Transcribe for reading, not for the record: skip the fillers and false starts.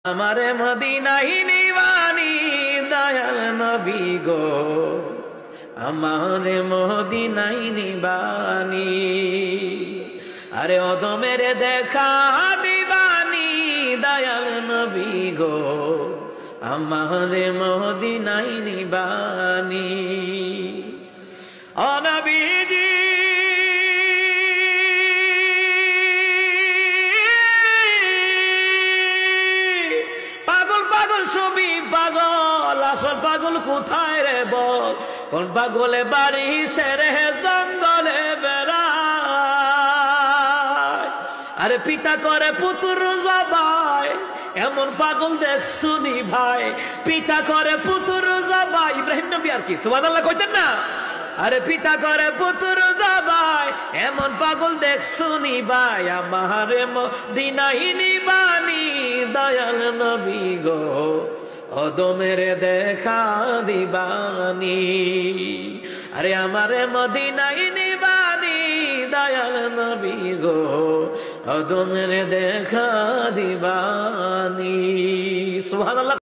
আমারে মদিনায় নিবানি দয়াল নবী গো, আমারে মদিনায় নিবানি। আরে অদমের দেখা দিবানি দয়াল নবী গো, আমারে মদিনায় নিবানি। ও নবীজি পাগল পাগল ছবি পাগল, আসল পাগল কোথায় রে বল? কোন পাগলে বাড়ি সেরে জঙ্গলে বেড়ায়। আরে পিতা করে পুত্র জবাই, এমন পাগল দেখছুনি ভাই। পিতা করে পুত্র জবাই, ইব্রাহিম নবী আর কি সুবহানাল্লাহ কইতেন না? আরে পিতা করে পুত্র জবাই, এমন পাগল দেখছুনি ভাই। আমারে মদিনায় নিবানি দয়াল নবী গো, অদমের দেখা দিবানি। আরে আমারে মদিনায় নিবানি দয়াল নবী গো, অদমের দেখা দিবানি। সুবহানাল্লাহ।